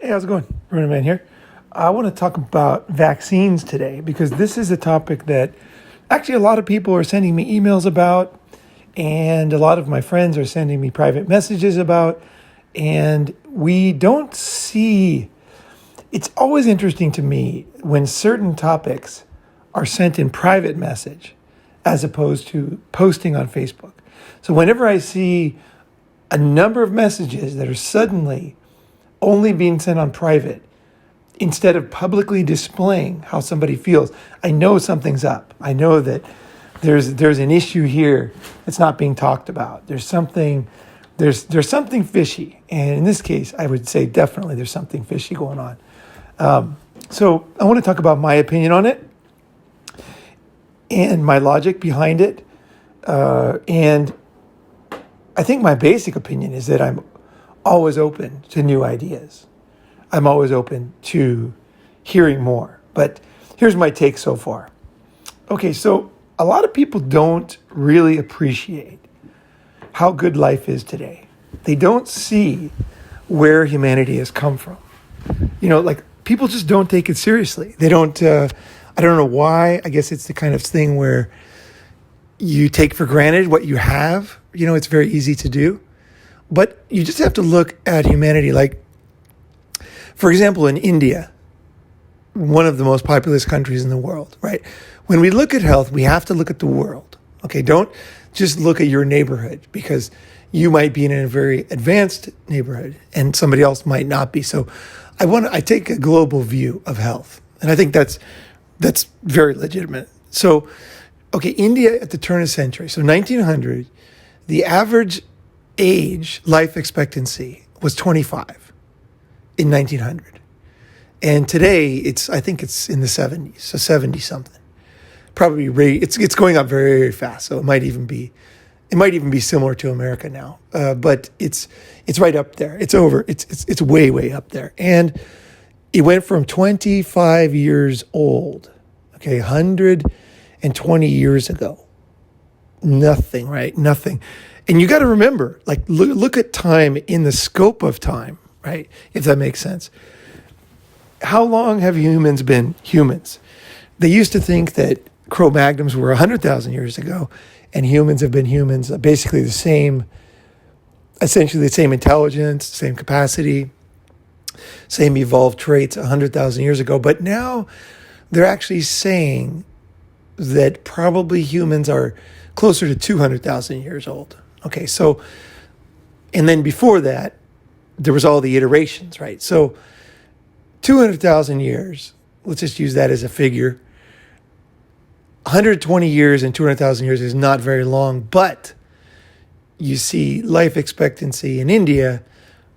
Hey, how's it going? Ronin here. I want to talk about vaccines today because this is a topic that actually a lot of people are sending me emails about, and a lot of my friends are sending me private messages about. And we don't see, it's always interesting to me when certain topics are sent in private message as opposed to posting on Facebook. So whenever I see a number of messages that are suddenly only being sent on private instead of publicly displaying how somebody feels, I know something's up. I know that there's an issue here that's not being talked about. There's something fishy, and in this case, I would say definitely there's something fishy going on. So I want to talk about my opinion on it and my logic behind it, and I think my basic opinion is that I'm always open to new ideas. I'm always open to hearing more. But here's my take so far. Okay, so a lot of people don't really appreciate how good life is today. They don't see where humanity has come from. Like people just don't take it seriously. They don't, I don't know why. I guess it's the kind of thing where you take for granted what you have. It's very easy to do. But you just have to look at humanity. Like, for example, in India, one of the most populous countries in the world, right? When we look at health, we have to look at the world. Okay, don't just look at your neighborhood because you might be in a very advanced neighborhood and somebody else might not be. So I take a global view of health. And I think that's very legitimate. So, okay, India at the turn of the century, so 1900, the average life expectancy was 25 in 1900. And today I think it's in the 70s, so 70 something. Probably it's going up very, very fast. So it might even be similar to America now. But it's right up there. It's way, way up there. And it went from 25 years old, okay, 120 years ago. Nothing, right? Nothing. And you got to remember, like, look at time in the scope of time, right? If that makes sense. How long have humans been humans? They used to think that Cro-Magnons were 100,000 years ago, and humans have been humans, basically essentially the same intelligence, same capacity, same evolved traits 100,000 years ago. But now they're actually saying that probably humans are closer to 200,000 years old. Okay, so, and then before that, there was all the iterations, right? So 200,000 years, let's just use that as a figure. 120 years and 200,000 years is not very long, but you see life expectancy in India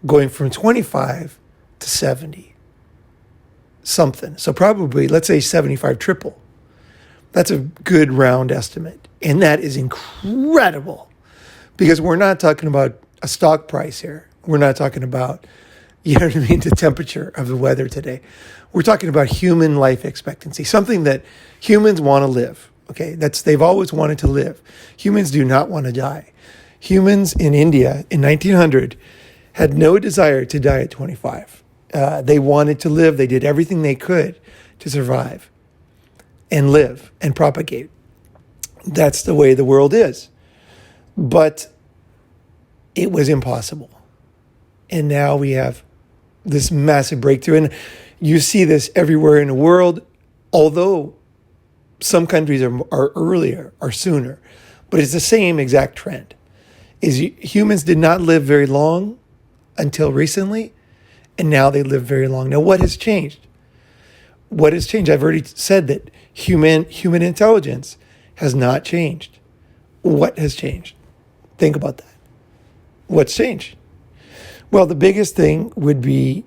going from 25 to 70 something. So probably, let's say 75 triple. That's a good round estimate. And that is incredible because we're not talking about a stock price here. We're not talking about, the temperature of the weather today. We're talking about human life expectancy, something that humans want to live. Okay, they've always wanted to live. Humans do not want to die. Humans in India in 1900 had no desire to die at 25. They wanted to live. They did everything they could to survive and live and propagate. That's the way the world is. But it was impossible. And now we have this massive breakthrough. And you see this everywhere in the world, although some countries are earlier or sooner. But it's the same exact trend. Humans did not live very long until recently, and now they live very long. Now, what has changed? What has changed? I've already said that human intelligence has not changed. What has changed? Think about that. What's changed? Well, the biggest thing would be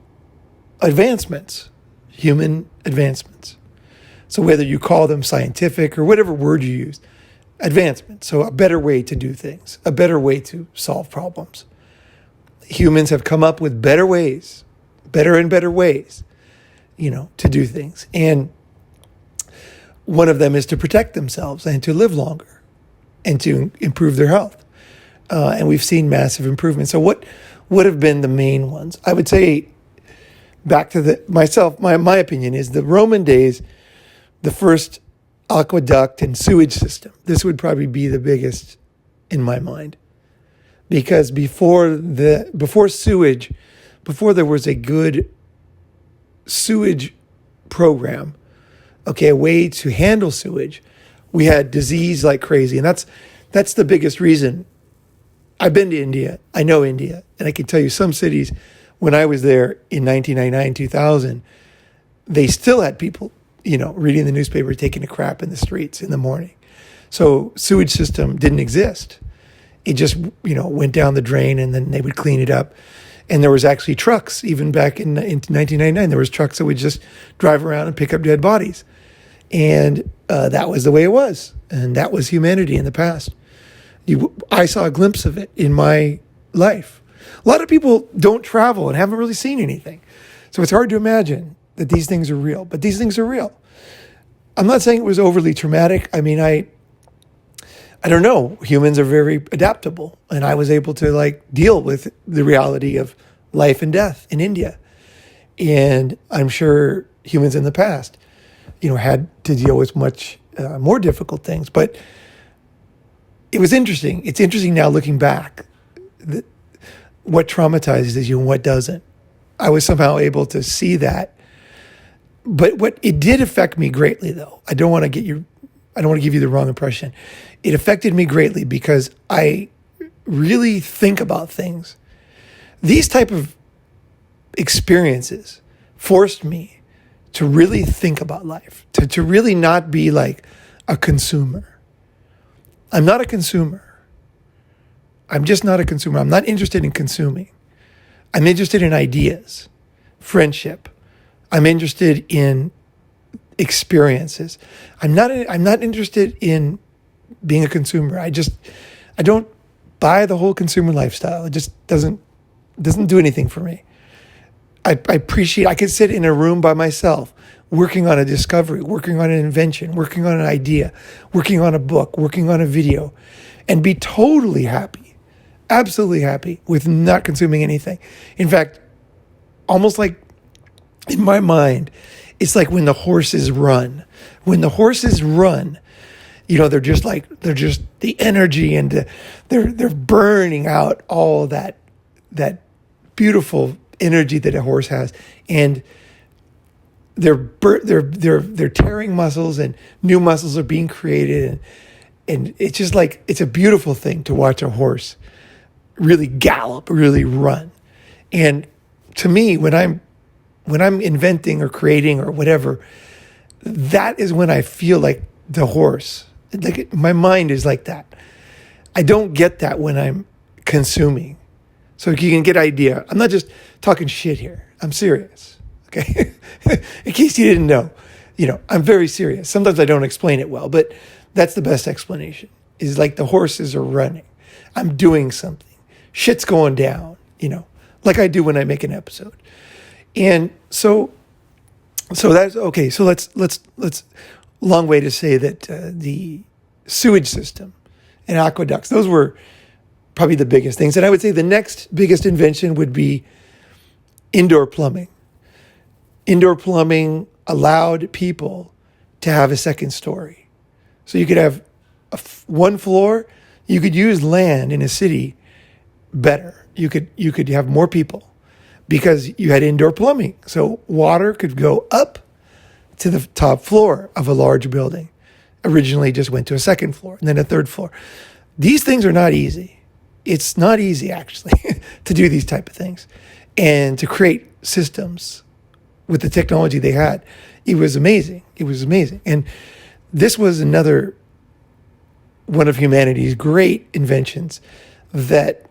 advancements, human advancements. So whether you call them scientific or whatever word you use, advancement. So a better way to do things, a better way to solve problems. Humans have come up with better ways, better and better ways, to do things. And one of them is to protect themselves and to live longer and to improve their health. And we've seen massive improvements. So what have been the main ones? I would say back to my opinion is the Roman days, the first aqueduct and sewage system. This would probably be the biggest in my mind, because before sewage, before there was a good sewage program, okay, a way to handle sewage, we had disease like crazy. And that's the biggest reason. I've been to India. I know India. And I can tell you some cities, when I was there in 1999, 2000, they still had people, reading the newspaper, taking a crap in the streets in the morning. So sewage system didn't exist. It just, went down the drain and then they would clean it up. And there was actually trucks, even back in 1999, there was trucks that would just drive around and pick up dead bodies. And that was the way it was. And that was humanity in the past. I saw a glimpse of it in my life. A lot of people don't travel and haven't really seen anything. So it's hard to imagine that these things are real, but these things are real. I'm not saying it was overly traumatic. I mean, I don't know. Humans are very adaptable, and I was able to deal with the reality of life and death in India. And I'm sure humans in the past, had to deal with much more difficult things. But it was interesting. It's interesting now looking back, what traumatizes you and what doesn't. I was somehow able to see that. But what it did affect me greatly, though. I don't want to give you the wrong impression. It affected me greatly because I really think about things. These type of experiences forced me to really think about life, to really not be like a consumer. I'm not a consumer. I'm just not a consumer. I'm not interested in consuming. I'm interested in ideas, friendship. I'm interested in experiences. I'm not interested in being a consumer. I don't buy the whole consumer lifestyle. It just doesn't do anything for me. I could sit in a room by myself, working on a discovery, working on an invention, working on an idea, working on a book, working on a video, and be totally happy, absolutely happy with not consuming anything. In fact, almost like in my mind, it's like when the horses run. When the horses run, they're just the energy, and they're burning out all that beautiful energy that a horse has, and they're tearing muscles, and new muscles are being created, and it's just like, it's a beautiful thing to watch a horse really gallop, really run. And to me, when I'm inventing or creating or whatever, that is when I feel like the horse. Like my mind is like that. I don't get that when I'm consuming. So you can get an idea. I'm not just talking shit here. I'm serious. Okay. In case you didn't know, I'm very serious. Sometimes I don't explain it well, but that's the best explanation, is like the horses are running. I'm doing something. Shit's going down, like I do when I make an episode. And so that's okay. So let's long way to say that the sewage system and aqueducts, those were probably the biggest things. And I would say the next biggest invention would be indoor plumbing. Indoor plumbing allowed people to have a second story. So you could have one floor. You could use land in a city better. You could have more people because you had indoor plumbing. So water could go up to the top floor of a large building. Originally just went to a second floor and then a third floor. These things are not easy. It's not easy, actually, to do these type of things and to create systems with the technology they had. It was amazing. It was amazing. And this was another one of humanity's great inventions that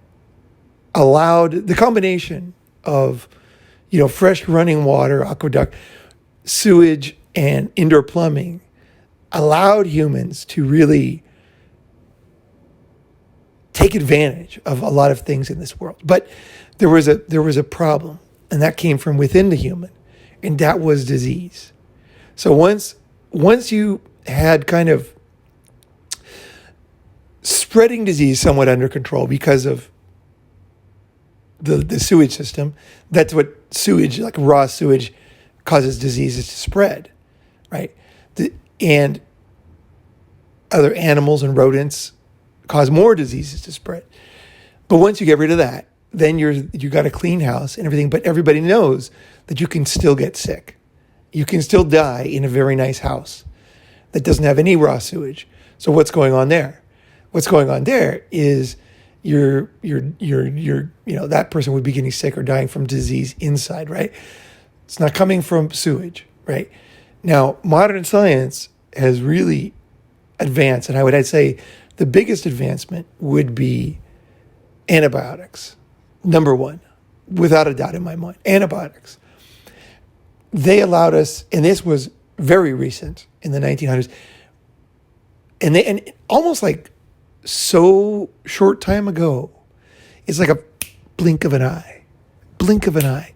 allowed the combination of, fresh running water, aqueduct, sewage, and indoor plumbing allowed humans to really take advantage of a lot of things in this world. But there was a problem, and that came from within the human, and that was disease. So once you had kind of spreading disease somewhat under control because of the sewage system. That's what sewage, like raw sewage, causes diseases to spread, right? And other animals and rodents cause more diseases to spread. But once you get rid of that, then you got a clean house and everything. But everybody knows that you can still get sick. You can still die in a very nice house that doesn't have any raw sewage. So what's going on there? What's going on there is that person would be getting sick or dying from disease inside, right? It's not coming from sewage, right? Now, modern science has really advanced, and I'd say the biggest advancement would be antibiotics. Number one, without a doubt in my mind, antibiotics. They allowed us, and this was very recent in the 1900s, and almost like so short time ago, it's like a blink of an eye.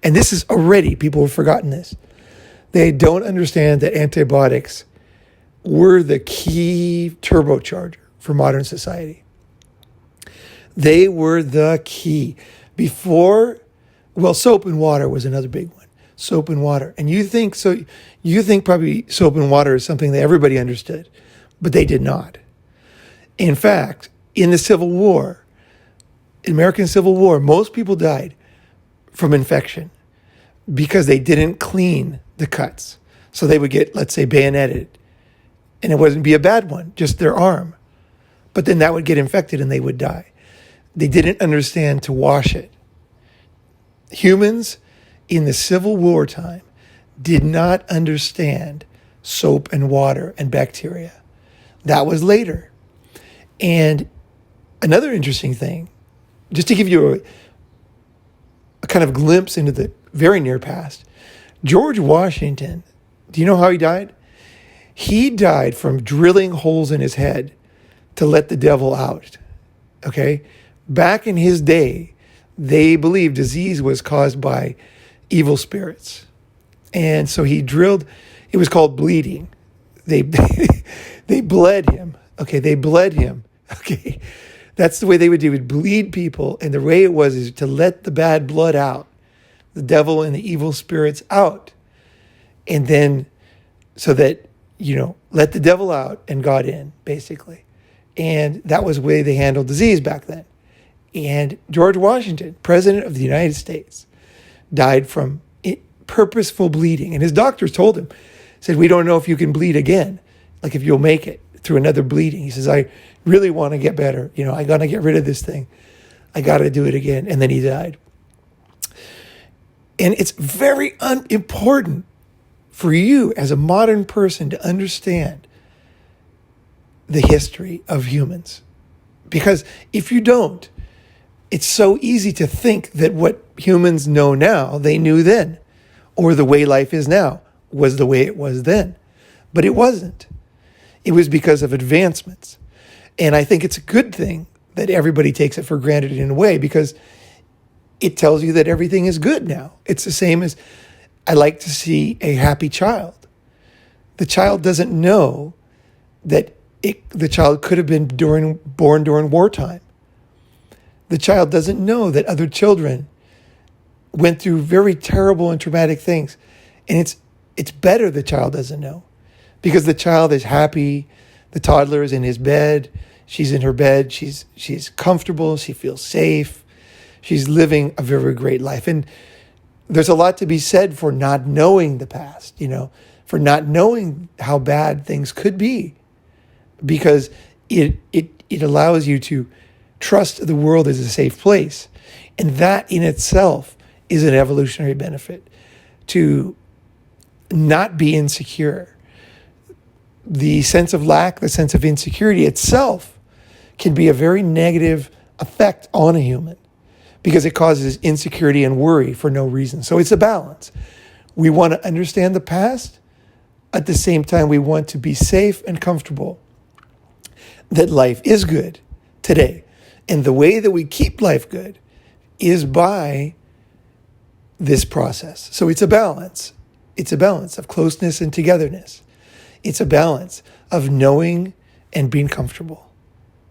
And this is already, people have forgotten this. They don't understand that antibiotics were the key turbocharger for modern society. They were the key. Before, soap and water was another big one. Soap and water. And you think probably soap and water is something that everybody understood, but they did not. In fact, in the Civil War, American Civil War, most people died from infection because they didn't clean the cuts. So they would get, let's say, bayoneted, and it wouldn't be a bad one, just their arm. But then that would get infected and they would die. They didn't understand to wash it. Humans in the Civil War time did not understand soap and water and bacteria. That was later. And another interesting thing, just to give you a kind of glimpse into the very near past, George Washington, do you know how he died? He died from drilling holes in his head to let the devil out. Okay? Back in his day, they believed disease was caused by evil spirits. And so he drilled, it was called bleeding. They bled him. Okay, they bled him. Okay, that's the way they would do it. Bleed people. And the way it was is to let the bad blood out, the devil and the evil spirits out. And then so that, let the devil out and God in, basically. And that was the way they handled disease back then. And George Washington, President of the United States, died from purposeful bleeding. And his doctors told him, said, we don't know if you can bleed again, like if you'll make it through another bleeding. He says, I really want to get better. I got to get rid of this thing. I got to do it again. And then he died. And it's very important for you as a modern person to understand the history of humans. Because if you don't, it's so easy to think that what humans know now, they knew then, or the way life is now was the way it was then. But it wasn't. It was because of advancements. And I think it's a good thing that everybody takes it for granted in a way, because it tells you that everything is good now. It's the same as I like to see a happy child. The child doesn't know that the child could have been born during wartime. The child doesn't know that other children went through very terrible and traumatic things. And it's better the child doesn't know, because the child is happy. The toddler is in his bed. She's in her bed. She's comfortable. She feels safe. She's living a very great life. And there's a lot to be said for not knowing the past, for not knowing how bad things could be, because it allows you to trust the world as a safe place. And that in itself is an evolutionary benefit, to not be insecure. The sense of lack, the sense of insecurity itself can be a very negative effect on a human, because it causes insecurity and worry for no reason. So it's a balance. We want to understand the past. At the same time, we want to be safe and comfortable that life is good today. And the way that we keep life good is by this process. So it's a balance. It's a balance of closeness and togetherness. It's a balance of knowing and being comfortable.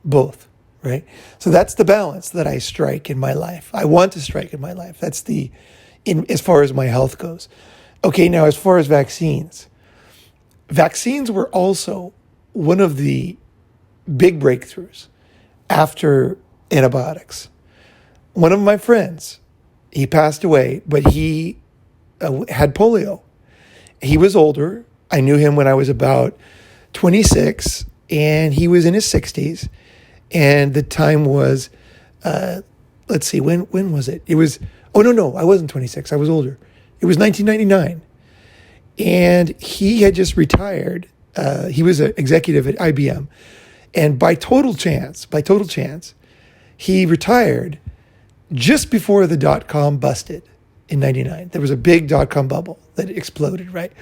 Both. right? So that's the balance that I strike in my life. I want to strike in my life. That's as far as my health goes. Okay, now as far as vaccines were also one of the big breakthroughs after antibiotics. One of my friends, he passed away, but he had polio. He was older. I knew him when I was about 26, and he was in his 60s. And the time was, let's see, when was it? It was, no, I wasn't 26. I was older. It was 1999. And he had just retired. He was an executive at IBM. And by total chance, he retired just before the dot-com busted in 99. There was a big dot-com bubble that exploded, right?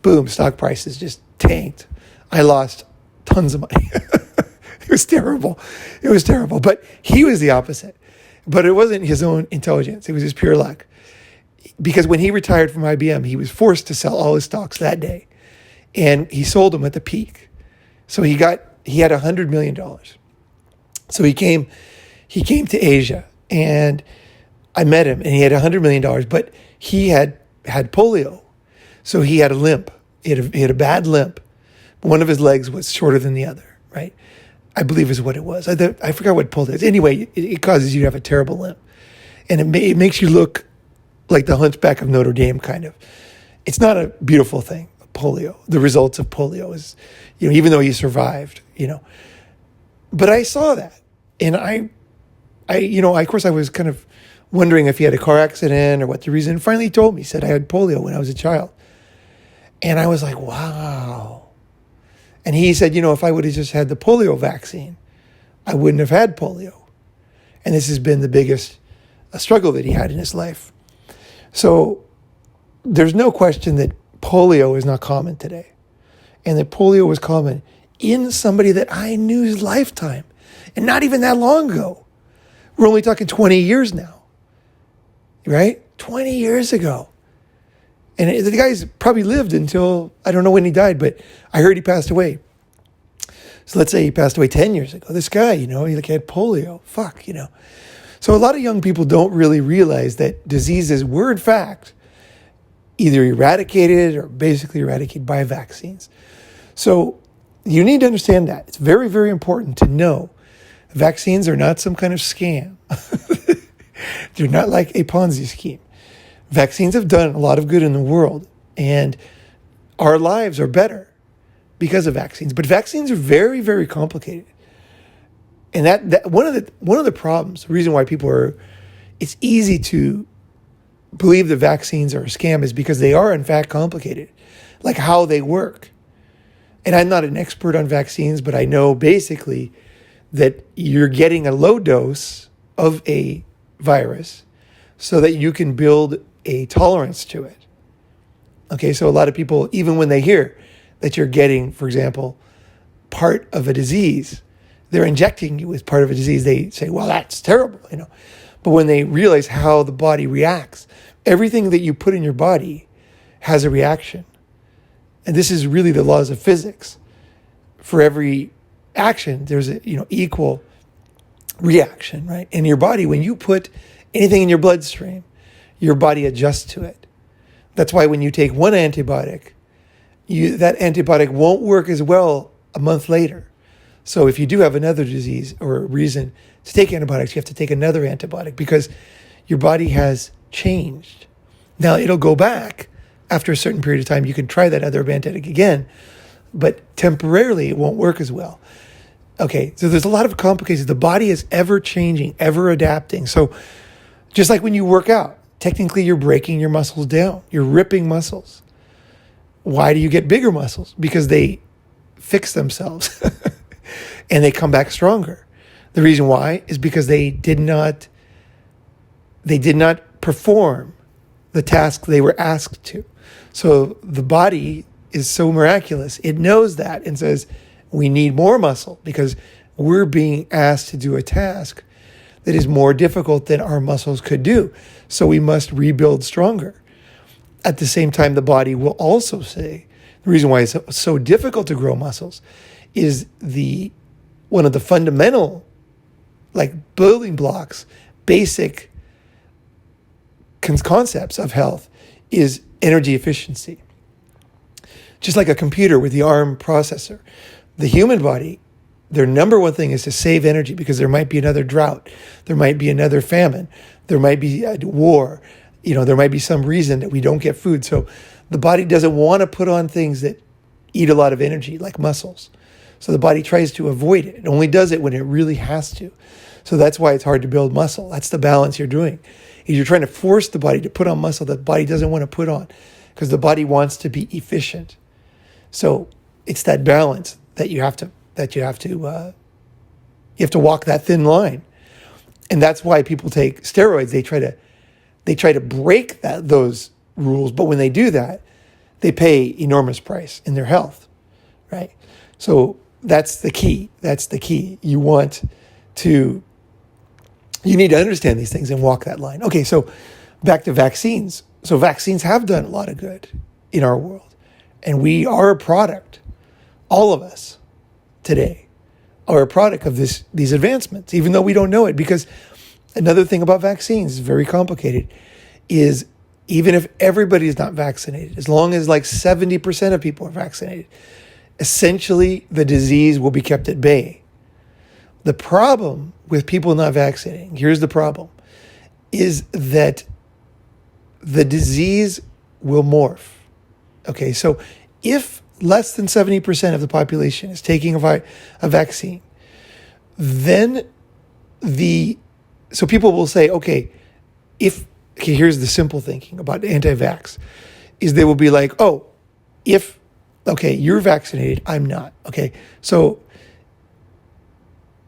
Boom, stock prices just tanked. I lost tons of money. It was terrible. But he was the opposite. But it wasn't his own intelligence. It was his pure luck. Because when he retired from IBM, he was forced to sell all his stocks that day. And he sold them at the peak. So he had $100 million. So he came to Asia, and I met him, and he had $100 million, but he had polio. So he had a limp. He had a bad limp. One of his legs was shorter than the other, right? I believe is what it was. I forgot what polio is. Anyway, it causes you to have a terrible limp. And it makes you look like the Hunchback of Notre Dame, kind of. It's not a beautiful thing, polio. The results of polio is, even though he survived, But I saw that. And of course, I was kind of wondering if he had a car accident or what the reason. And finally, he told me, he said, I had polio when I was a child. And I was like, wow. And he said, if I would have just had the polio vaccine, I wouldn't have had polio. And this has been the biggest struggle that he had in his life. So there's no question that polio is not common today. And that polio was common in somebody that I knew's lifetime. And not even that long ago. We're only talking 20 years now. Right? 20 years ago. And the guy's probably lived until, I don't know when he died, but I heard he passed away. So let's say he passed away 10 years ago. This guy, he had polio. So a lot of young people don't really realize that diseases were, in fact, either eradicated or basically eradicated by vaccines. So you need to understand that. It's very, very important to know vaccines are not some kind of scam. They're not like a Ponzi scheme. Vaccines have done a lot of good in the world, and our lives are better because of vaccines. But vaccines are very, very complicated. And that one of the problems, the reason why it's easy to believe that vaccines are a scam is because they are in fact complicated, like how they work. And I'm not an expert on vaccines, but I know basically that you're getting a low dose of a virus so that you can build a tolerance to it. Okay, so a lot of people, even when they hear that you're getting, for example, part of a disease, they're injecting you with part of a disease, they say, well, that's terrible, But when they realize how the body reacts, everything that you put in your body has a reaction. And this is really the laws of physics. For every action, there's a equal reaction, right? In your body, when you put anything in your bloodstream, your body adjusts to it. That's why when you take one antibiotic, that antibiotic won't work as well a month later. So if you do have another disease or a reason to take antibiotics, you have to take another antibiotic because your body has changed. Now, it'll go back after a certain period of time. You can try that other antibiotic again, but temporarily it won't work as well. Okay, so there's a lot of complications. The body is ever changing, ever adapting. So just like when you work out, technically you're breaking your muscles down. You're ripping muscles. Why do you get bigger muscles? Because they fix themselves and they come back stronger. The reason why is because they did not perform the task they were asked to. So the body is so miraculous. It knows that and says, we need more muscle because we're being asked to do a task that is more difficult than our muscles could do. So we must rebuild stronger. At the same time, the body will also say, the reason why it's so difficult to grow muscles is one of the fundamental like building blocks, basic concepts of health is energy efficiency. Just like a computer with the ARM processor, the human body, their number one thing is to save energy because there might be another drought, there might be another famine, there might be a war, there might be some reason that we don't get food. So the body doesn't want to put on things that eat a lot of energy, like muscles. So the body tries to avoid it. It only does it when it really has to. So that's why it's hard to build muscle. That's the balance you're doing. You're trying to force the body to put on muscle that the body doesn't want to put on because the body wants to be efficient. So it's that balance that you have to walk that thin line. And that's why people take steroids. They try to break those rules, but when they do that, they pay enormous price in their health, right? So that's the key. You need to understand these things and walk that line. Okay, so back to vaccines. So vaccines have done a lot of good in our world. And we are a product, all of us today are a product of these advancements, even though we don't know it. Because another thing about vaccines is very complicated, is even if everybody is not vaccinated, as long as like 70% of people are vaccinated, essentially the disease will be kept at bay. The problem with people not vaccinating, here's the problem, is that the disease will morph. Okay, so if less than 70% of the population is taking a vaccine, then so people will say, okay, here's the simple thinking about anti-vax, is they will be like, you're vaccinated, I'm not. Okay, so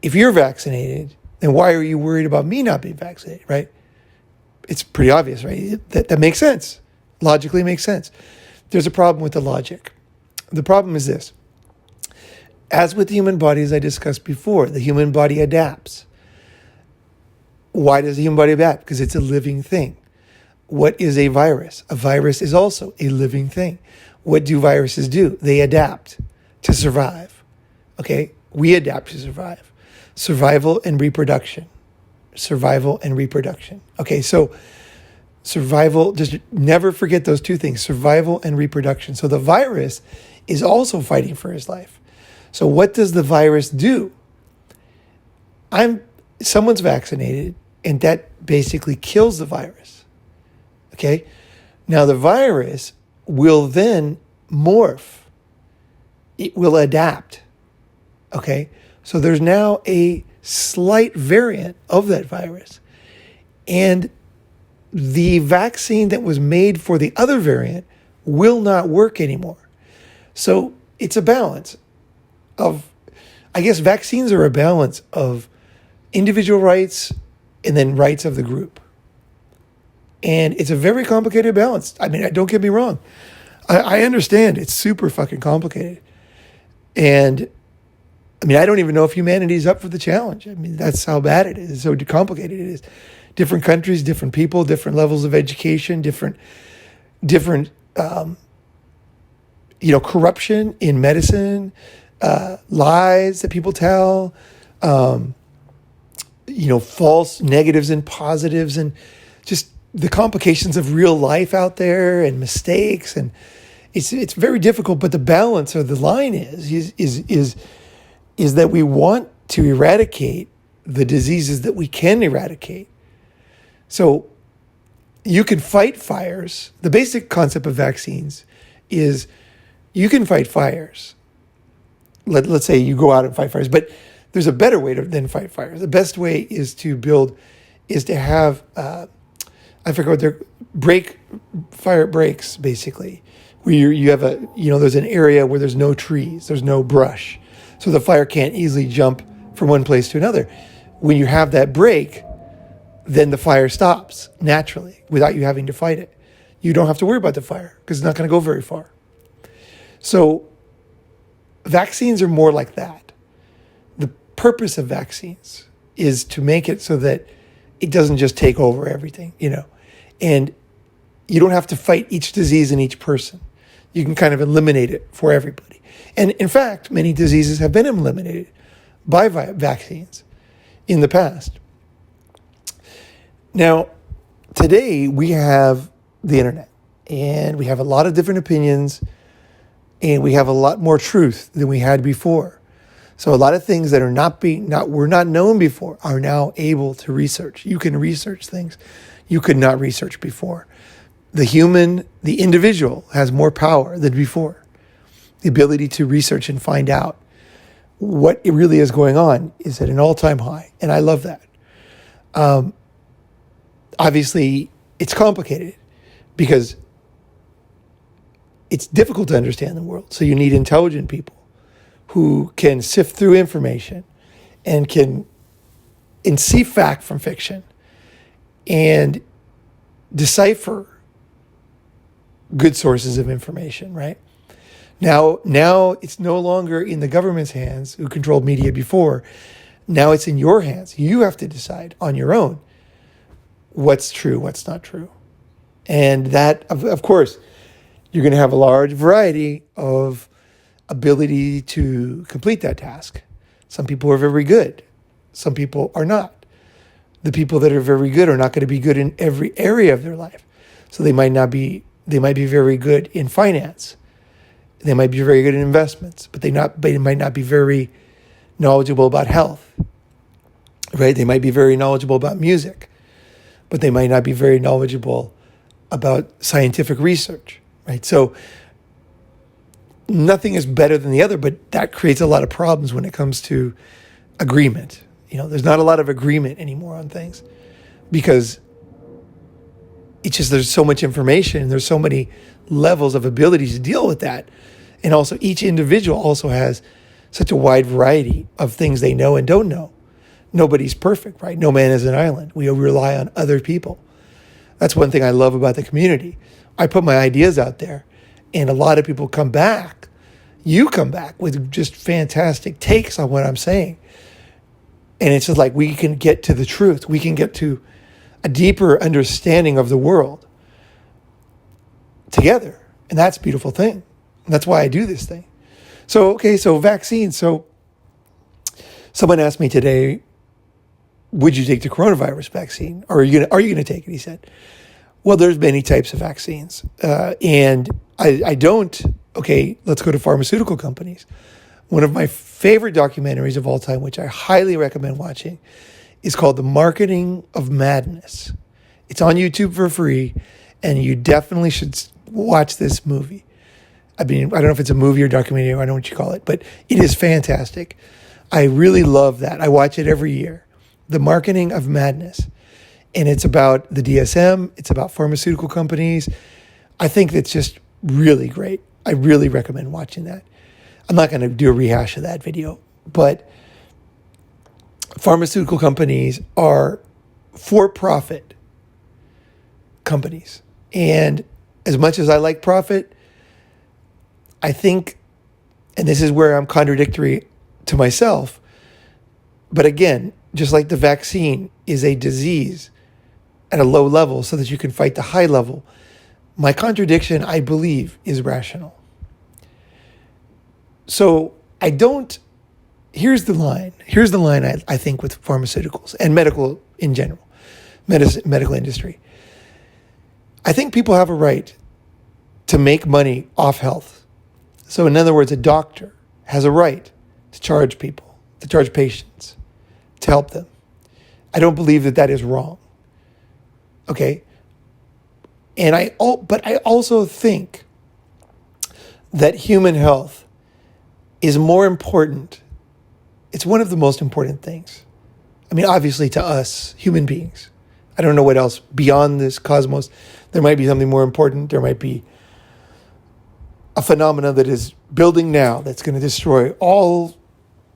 if you're vaccinated, then why are you worried about me not being vaccinated, right? It's pretty obvious, right? That makes sense. Logically makes sense. There's a problem with the logic. The problem is this. As with the human body, as I discussed before, the human body adapts. Why does the human body adapt? Because it's a living thing. What is a virus? A virus is also a living thing. What do viruses do? They adapt to survive. Okay? We adapt to survive. Survival and reproduction. Survival and reproduction. Okay, so survival, just never forget those two things, survival and reproduction. So the virus is also fighting for his life. So what does the virus do? Someone's vaccinated, and that basically kills the virus. Okay? Now the virus will then morph. It will adapt. Okay? So there's now a slight variant of that virus. And the vaccine that was made for the other variant will not work anymore. So it's a balance vaccines are a balance of individual rights and then rights of the group. And it's a very complicated balance. I mean, don't get me wrong. I understand it's super fucking complicated. And I mean, I don't even know if humanity's up for the challenge. I mean, that's how bad it is, so complicated it is. Different countries, different people, different levels of education, different corruption in medicine, lies that people tell, false negatives and positives, and just the complications of real life out there and mistakes. And it's very difficult, but the balance or the line is that we want to eradicate the diseases that we can eradicate. So you can fight fires. The basic concept of vaccines is you can fight fires. Let's say you go out and fight fires, but there's a better way than fight fires. The best way is to have, I forget what they're, fire breaks, basically, where you have there's an area where there's no trees, there's no brush. So the fire can't easily jump from one place to another. When you have that break, then the fire stops naturally without you having to fight it. You don't have to worry about the fire because it's not going to go very far. So vaccines are more like that. The purpose of vaccines is to make it so that it doesn't just take over everything, and you don't have to fight each disease in each person. You can kind of eliminate it for everybody. And in fact, many diseases have been eliminated by vaccines. in the past. Now, today we have the internet, and we have a lot of different opinions, and we have a lot more truth than we had before. So a lot of things that were not known before are now able to research. You can research things you could not research before. The individual has more power than before. The ability to research and find out what it really is going on is at an all-time high, and I love that. Obviously, it's complicated because it's difficult to understand the world. So you need intelligent people who can sift through information and can see fact from fiction and decipher good sources of information, right? Now it's no longer in the government's hands, who controlled media before. Now it's in your hands. You have to decide on your own what's true, what's not true. And that, of course, you're going to have a large variety of ability to complete that task. Some people are very good. Some people are not. The people that are very good are not going to be good in every area of their life. So they might be very good in finance. They might be very good in investments, but they might not be very knowledgeable about health, right? They might be very knowledgeable about music, but they might not be very knowledgeable about scientific research, right? So nothing is better than the other, but that creates a lot of problems when it comes to agreement. There's not a lot of agreement anymore on things because it's just there's so much information and there's so many levels of ability to deal with that. And also each individual also has such a wide variety of things they know and don't know. Nobody's perfect, right? No man is an island. We rely on other people. That's one thing I love about the community. I put my ideas out there and a lot of people come back. You come back with just fantastic takes on what I'm saying. And it's just like we can get to the truth. We can get to a deeper understanding of the world together. And that's a beautiful thing. And that's why I do this thing. So vaccines. So someone asked me today, would you take the coronavirus vaccine? Or are you going to take it? He said, well, there's many types of vaccines. And I don't. Okay, let's go to pharmaceutical companies. One of my favorite documentaries of all time, which I highly recommend watching, is called The Marketing of Madness. It's on YouTube for free, and you definitely should watch this movie. I mean, I don't know if it's a movie or documentary, I don't know what you call it, but it is fantastic. I really love that. I watch it every year. The Marketing of Madness. And it's about the DSM. It's about pharmaceutical companies. I think it's just really great. I really recommend watching that. I'm not going to do a rehash of that video, but pharmaceutical companies are for-profit companies. And as much as I like profit, I think, and this is where I'm contradictory to myself, but again, just like the vaccine is a disease at a low level so that you can fight the high level, my contradiction, I believe, is rational. So here's the line. Here's the line I think with pharmaceuticals and medical in general, medical industry. I think people have a right to make money off health. So in other words, a doctor has a right to charge people, to charge patients, to help them. I don't believe that is wrong. Okay? But I also think that human health is more important. It's one of the most important things. I mean, obviously to us, human beings. I don't know what else beyond this cosmos. There might be something more important. There might be a phenomena that is building now that's going to destroy all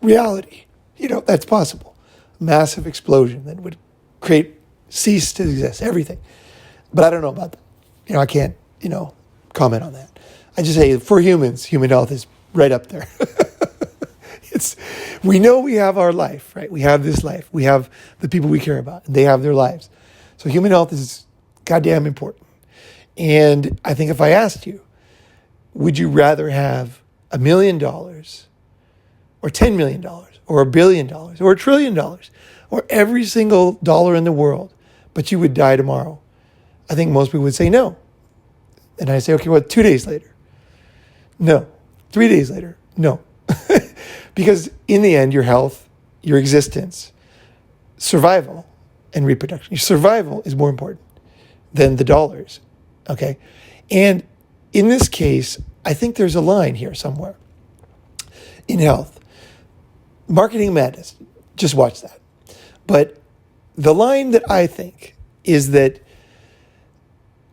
reality. That's possible. Massive explosion that would cease to exist, everything. But I don't know about that. I can't, comment on that. I just say for humans, human health is right up there. We know we have our life, right? We have this life. We have the people we care about, and they have their lives. So human health is goddamn important. And I think if I asked you, would you rather have $1 million or or $10 million or $1 billion or $1 trillion or every single dollar in the world, but you would die tomorrow, I think most people would say no. And I say, okay, well, 2 days later, no. 3 days later, no. Because in the end, your health, your existence, survival, and reproduction. Your survival is more important than the dollars, okay? And in this case, I think there's a line here somewhere in health. Marketing madness, just watch that. But the line that I think is that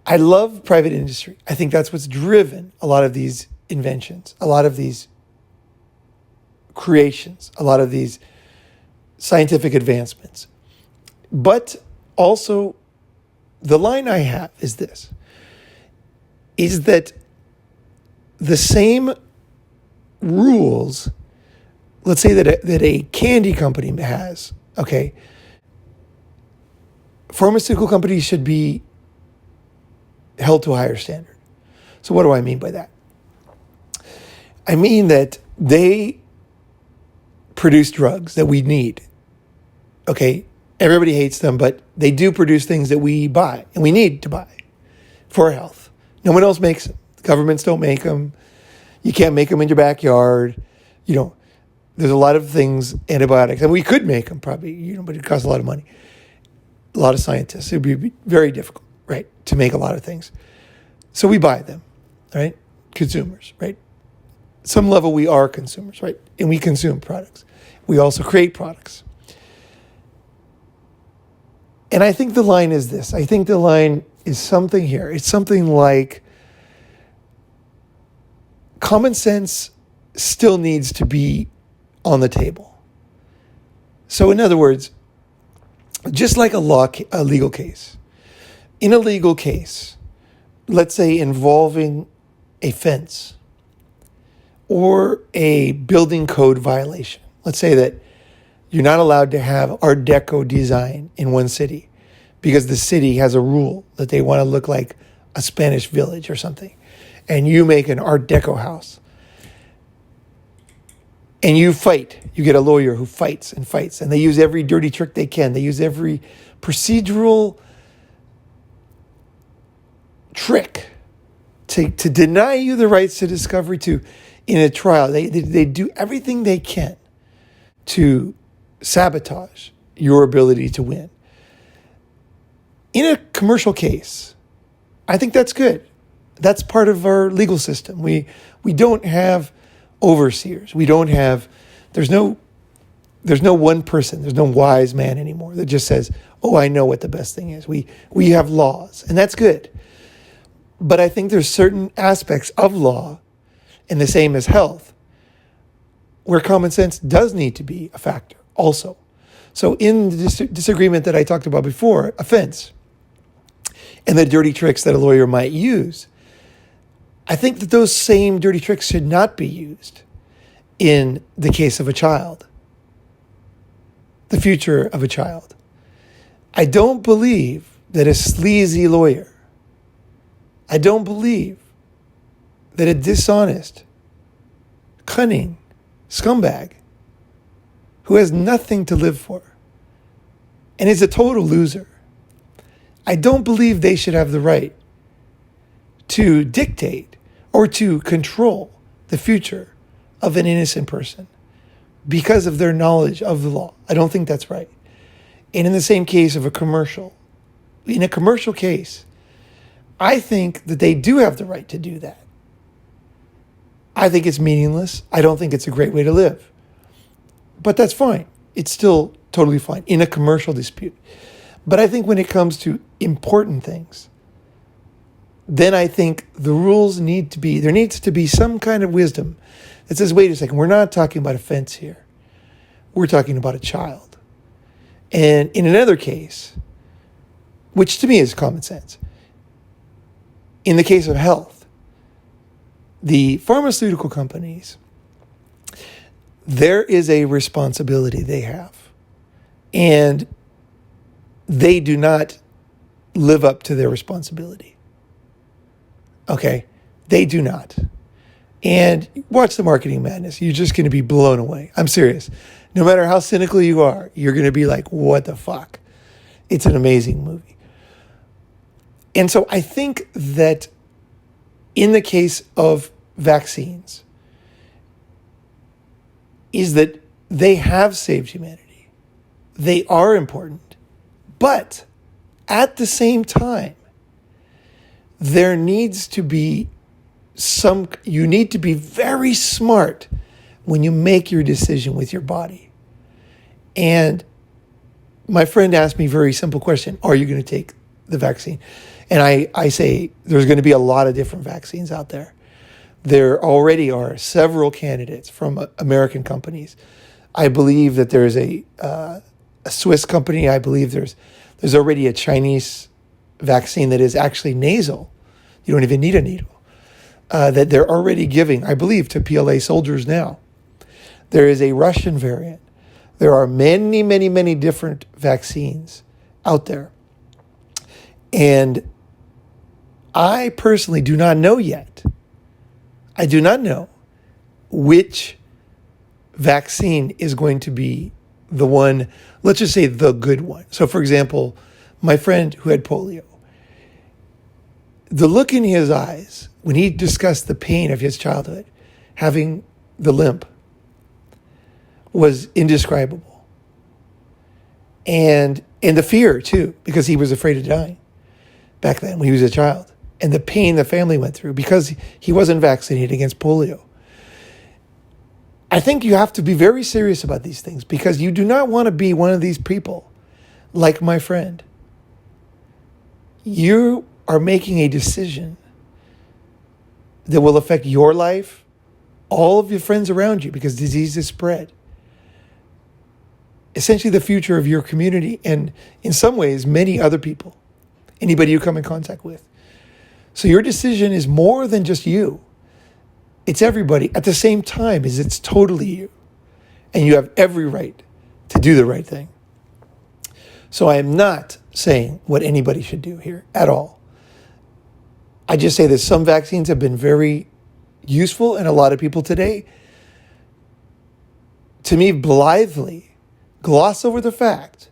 I love private industry. I think that's what's driven a lot of these inventions, a lot of these creations, a lot of these scientific advancements. But also, the line I have is this, is that the same rules, let's say that a candy company has, okay, pharmaceutical companies should be held to a higher standard. So what do I mean by that? I mean that they produce drugs that we need. Okay, everybody hates them, but they do produce things that we buy and we need to buy for our health. No one else makes them. Governments don't make them. You can't make them in your backyard. You know, there's a lot of things, antibiotics, and we could make them probably, you know, but it costs a lot of money. A lot of scientists. It would be very difficult, right, to make a lot of things. So we buy them, right? Consumers, right? Some level we are consumers, right? And we consume products. We also create products. And I think the line is this. I think the line is something here. It's something like common sense still needs to be on the table. So in other words, just like a legal case, in a legal case, let's say involving a fence or a building code violation. Let's say that you're not allowed to have Art Deco design in one city because the city has a rule that they want to look like a Spanish village or something. And you make an Art Deco house. And you fight. You get a lawyer who fights. And they use every dirty trick they can. They use every procedural trick to deny you the rights to discovery in a trial. They do everything they can to sabotage your ability to win. In a commercial case, I think that's good. That's part of our legal system. We don't have overseers. There's no one person, there's no wise man anymore that just says, oh, I know what the best thing is. We have laws, and that's good. But I think there's certain aspects of law, and the same as health, where common sense does need to be a factor also. So in the disagreement that I talked about before, offense, and the dirty tricks that a lawyer might use, I think that those same dirty tricks should not be used in the case of a child, the future of a child. I don't believe that a sleazy lawyer, I don't believe that a dishonest, cunning scumbag who has nothing to live for and is a total loser, I don't believe they should have the right to dictate or to control the future of an innocent person because of their knowledge of the law. I don't think that's right. And in the same case of a commercial, in a commercial case, I think that they do have the right to do that. I think it's meaningless. I don't think it's a great way to live. But that's fine. It's still totally fine in a commercial dispute. But I think when it comes to important things, then I think the rules there needs to be some kind of wisdom that says, wait a second, we're not talking about a fence here. We're talking about a child. And in another case, which to me is common sense, in the case of health, the pharmaceutical companies, there is a responsibility they have. And they do not live up to their responsibility. Okay? They do not. And watch the Marketing Madness. You're just going to be blown away. I'm serious. No matter how cynical you are, you're going to be like, what the fuck? It's an amazing movie. And so I think that in the case of vaccines, is that they have saved humanity. They are important. But at the same time, there needs to be you need to be very smart when you make your decision with your body. And my friend asked me a very simple question: are you going to take the vaccine? And I say there's going to be a lot of different vaccines out there. There already are several candidates from American companies. I believe that there's a Swiss company. I believe there's already a Chinese vaccine that is actually nasal. You don't even need a needle. That they're already giving, I believe, to PLA soldiers now. There is a Russian variant. There are many, many, many different vaccines out there. And I personally do not know yet. I do not know which vaccine is going to be the one, let's just say the good one. So, for example, my friend who had polio, the look in his eyes when he discussed the pain of his childhood, having the limp, was indescribable. And the fear, too, because he was afraid of dying back then when he was a child. And the pain the family went through because he wasn't vaccinated against polio. I think you have to be very serious about these things because you do not want to be one of these people like my friend. You are making a decision that will affect your life, all of your friends around you, because disease is spread. Essentially the future of your community and, in some ways, many other people, anybody you come in contact with. So your decision is more than just you. It's everybody at the same time as it's totally you. And you have every right to do the right thing. So I am not saying what anybody should do here at all. I just say that some vaccines have been very useful, and a lot of people today, to me, blithely gloss over the fact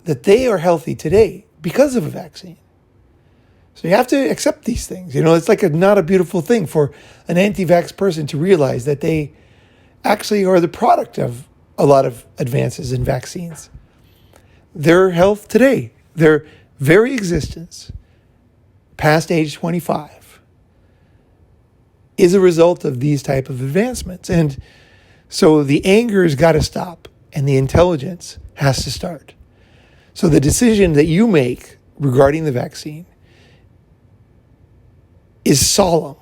that they are healthy today because of a vaccine. So you have to accept these things. You know, it's like not a beautiful thing for an anti-vax person to realize that they actually are the product of a lot of advances in vaccines. Their health today, their very existence, past age 25, is a result of these type of advancements. And so the anger has got to stop and the intelligence has to start. So the decision that you make regarding the vaccine is solemn.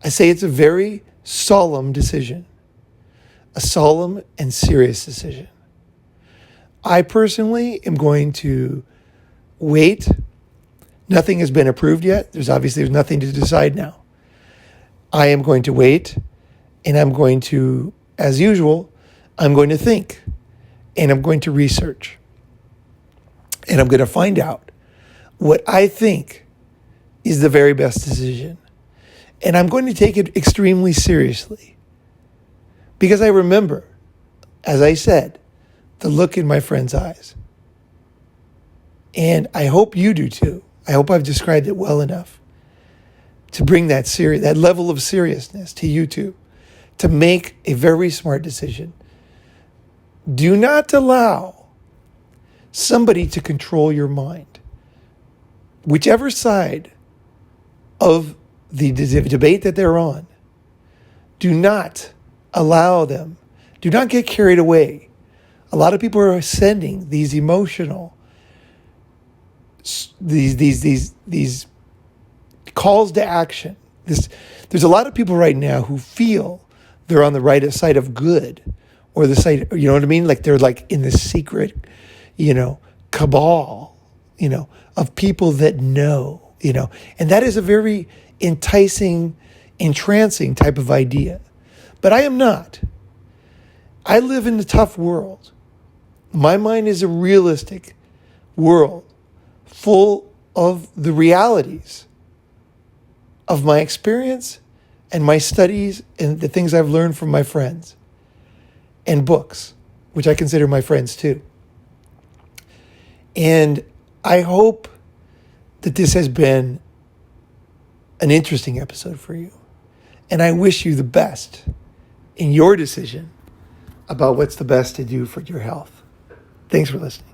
I say it's a very solemn decision, a solemn and serious decision. I personally am going to wait. Nothing has been approved yet. There's nothing to decide now. I am going to wait, and I'm going to, as usual, I'm going to think, and I'm going to research, and I'm going to find out what I think is the very best decision. And I'm going to take it extremely seriously. Because I remember, as I said, the look in my friend's eyes. And I hope you do too. I hope I've described it well enough to bring that level of seriousness to you too, to make a very smart decision. Do not allow somebody to control your mind. Whichever side of the debate that they're on, do not allow them, do not get carried away. A lot of people are sending these emotional, these calls to action. There's a lot of people right now who feel they're on the right side of good, or the side, you know what I mean? Like they're like in the secret, cabal, of people that know. And that is a very enticing, entrancing type of idea. But I am not. I live in a tough world. My mind is a realistic world full of the realities of my experience and my studies and the things I've learned from my friends and books, which I consider my friends too. And I hope that this has been an interesting episode for you. And I wish you the best in your decision about what's the best to do for your health. Thanks for listening.